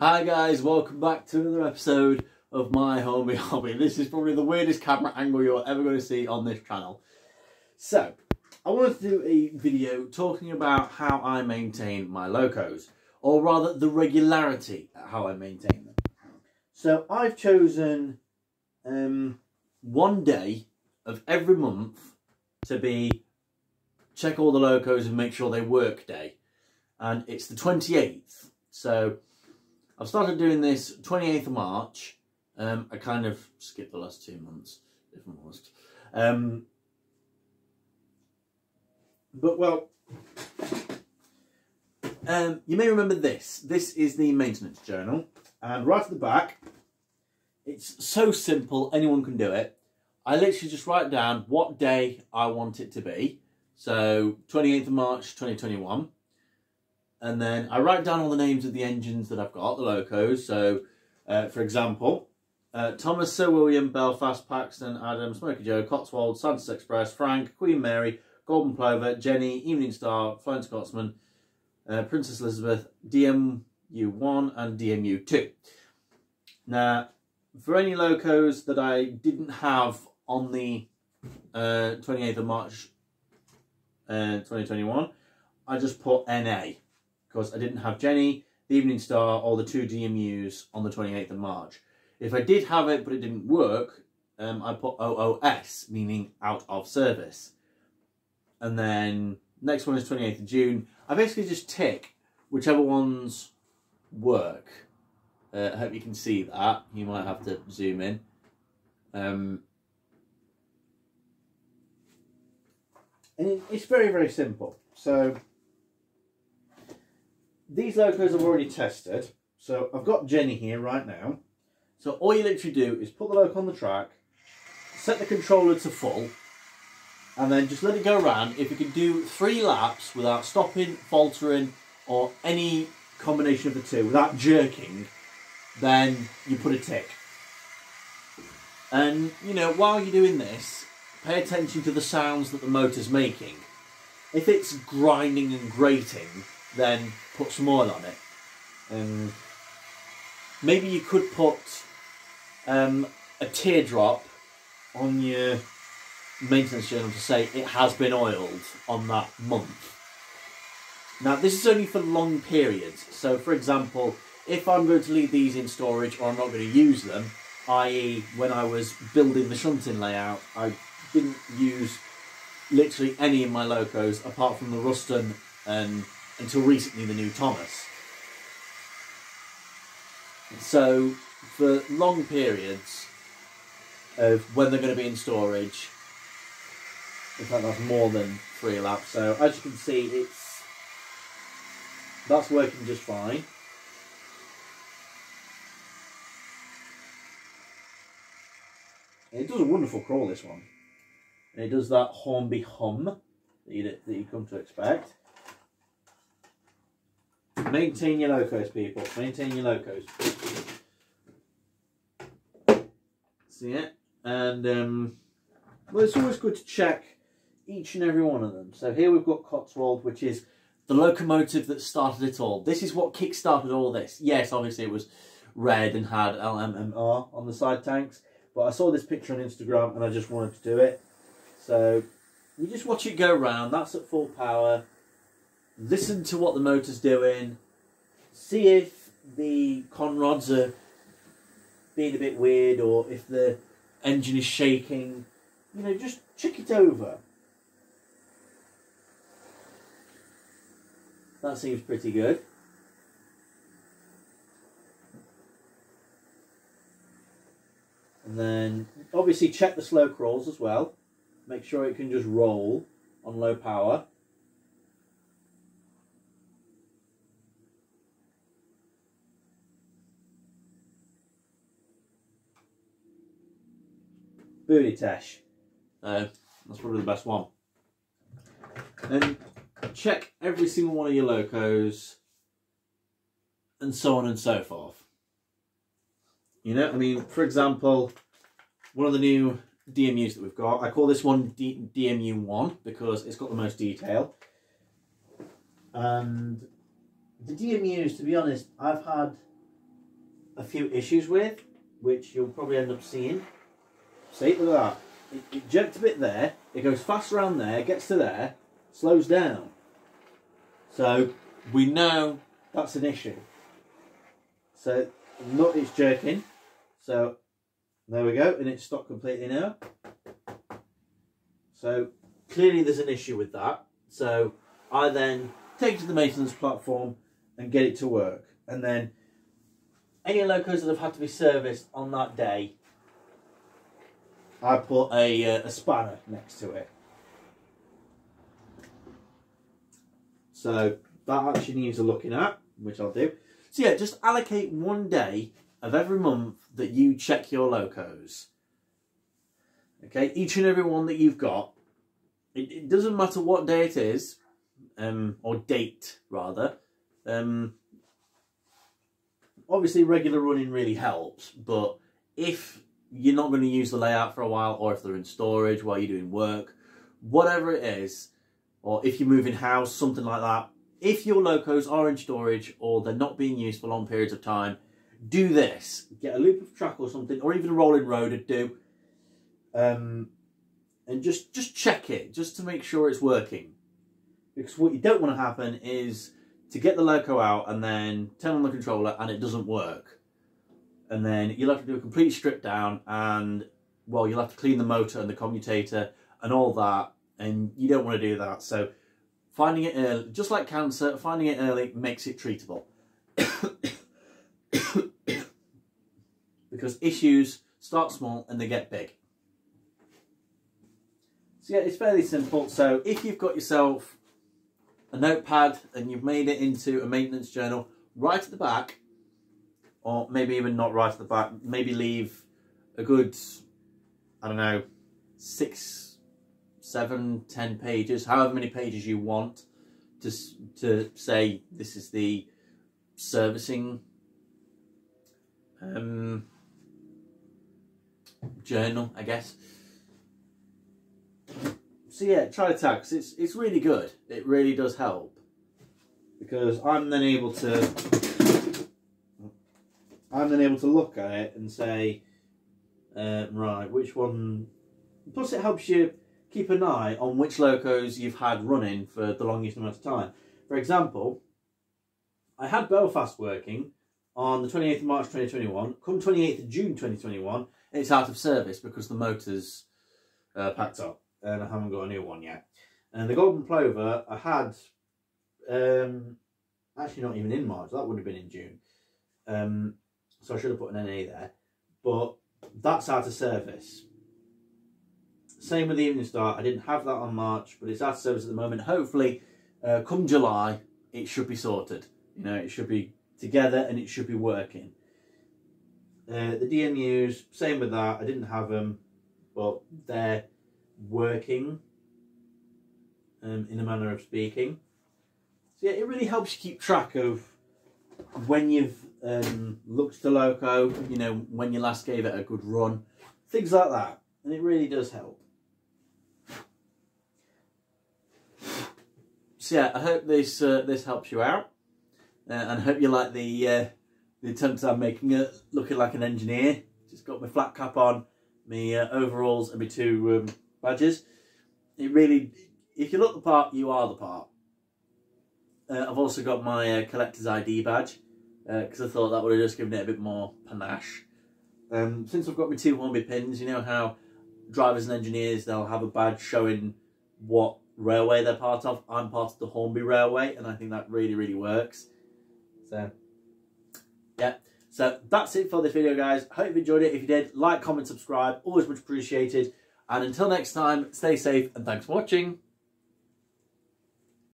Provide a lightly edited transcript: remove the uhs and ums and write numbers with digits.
Hi guys, welcome back to another episode of my Hornby hobby. This is probably the weirdest camera angle you're ever going to see on this channel. So, I wanted to do a video talking about how I maintain my Locos, or rather the regularity at how I maintain them. So I've chosen one day of every month to be check all the Locos and make sure they work day, and it's the 28th. So I've started doing this 28th of March. I kind of skipped the last 2 months, if I'm honest. You may remember this. This is the maintenance journal. And right at the back, it's so simple, anyone can do it. I literally just write down what day I want it to be. So 28th of March 2021. And then I write down all the names of the engines that I've got, the Locos. So, for example, Thomas, Sir William, Belfast, Paxton, Adam, Smoky Joe, Cotswold, Santa's Express, Frank, Queen Mary, Golden Plover, Jenny, Evening Star, Flying Scotsman, Princess Elizabeth, DMU1 and DMU2. Now, for any Locos that I didn't have on the 28th of March 2021, I just put NA. Because I didn't have Jenny, the Evening Star, or the 2 DMUs on the 28th of March. If I did have it but it didn't work, I put OOS, meaning out of service. And then next one is 28th of June. I basically just tick whichever ones work. I hope you can see that. You might have to zoom in. And it's very, very simple. So these Locos I've already tested. So I've got Jenny here right now. So all you literally do is put the Loco on the track, set the controller to full, and then just let it go around. If you can do 3 laps without stopping, faltering, or any combination of the two, without jerking, then you put a tick. And, you know, while you're doing this, pay attention to the sounds that the motor's making. If it's grinding and grating, then put some oil on it. Maybe you could put a teardrop on your maintenance journal to say it has been oiled on that month. Now this is only for long periods, so for example, if I'm going to leave these in storage or I'm not going to use them, i.e. when I was building the shunting layout, I didn't use literally any of my Locos apart from the Ruston and until recently the new Thomas. So for long periods of when they're going to be in storage, in fact that's more than 3 laps, so as you can see that's working just fine. And it does a wonderful crawl, this one. And it does that Hornby hum that you come to expect. Maintain your Locos, people. Maintain your Locos. See it? And, well, it's always good to check each and every one of them. So here we've got Cotswold, which is the locomotive that started it all. This is what kick-started all this. Yes, obviously it was red and had LMMR on the side tanks. But I saw this picture on Instagram and I just wanted to do it. So you just watch it go round. That's at full power. Listen to what the motor's doing. See if the conrods are being a bit weird or if the engine is shaking. You know, just check it over. That seems pretty good. And then obviously check the slow crawls as well. Make sure it can just roll on low power. Booty Tesh. That's probably the best one. Then check every single one of your Locos and so on and so forth. You know, I mean, for example, one of the new DMUs that we've got, I call this one DMU1 because it's got the most detail. And the DMUs, to be honest, I've had a few issues with, which you'll probably end up seeing. See, look at that. It jerked a bit there, it goes fast around there, gets to there, slows down. So we know that's an issue. So the nut is jerking. So there we go, and it's stopped completely now. So clearly there's an issue with that. So I then take it to the maintenance platform and get it to work. And then any Locos that have had to be serviced on that day, I put a spanner next to it. So that actually needs a looking at, which I'll do. So yeah, just allocate one day of every month that you check your Locos. Okay, each and every one that you've got. It doesn't matter what day it is, or date rather. Obviously regular running really helps, but if you're not going to use the layout for a while, or if they're in storage while you're doing work, whatever it is, or if you're moving house, something like that, if your Locos are in storage or they're not being used for long periods of time, do this. Get a loop of track or something, or even a rolling road would do, and just check it, just to make sure it's working. Because what you don't want to happen is to get the Loco out and then turn on the controller and it doesn't work. And then you'll have to do a complete strip down, and, well, you'll have to clean the motor and the commutator and all that, and you don't want to do that. So finding it early, just like cancer, finding it early makes it treatable. Because issues start small and they get big. So yeah, it's fairly simple. So if you've got yourself a notepad and you've made it into a maintenance journal, right at the back, or maybe even not right at the back, maybe leave a good, I don't know, 6, 7, 10 pages, however many pages you want, to say this is the servicing journal, I guess. So yeah, try to tag, 'cause it's really good. It really does help, because I'm then able to look at it and say, right, which one. Plus, it helps you keep an eye on which Locos you've had running for the longest amount of time. For example, I had Belfast working on the 28th of March 2021. Come 28th of June 2021, it's out of service because the motor's packed up, and I haven't got a new one yet. And the Golden Plover I had, actually not even in March, that would have been in June. So I should have put an NA there, but that's out of service. Same with the Evening Star, I didn't have that on March, but it's out of service at the moment. Hopefully, come July, it should be sorted. You know, it should be together and it should be working. The DMUs, same with that, I didn't have them, but they're working, in a manner of speaking. So yeah, it really helps you keep track of when you've looked at the Loco, you know, when you last gave it a good run, things like that, and it really does help. So yeah, I hope this helps you out, and I hope you like the attempt I'm making at looking like an engineer. Just got my flat cap on, my overalls, and my 2 badges. It really, if you look the part, you are the part. I've also got my collector's ID badge, because I thought that would have just given it a bit more panache. Since I've got my 2 Hornby pins, you know how drivers and engineers, they'll have a badge showing what railway they're part of. I'm part of the Hornby Railway, and I think that really, really works. So, yeah. So that's it for this video, guys. Hope you enjoyed it. If you did, like, comment, subscribe. Always much appreciated. And until next time, stay safe and thanks for watching.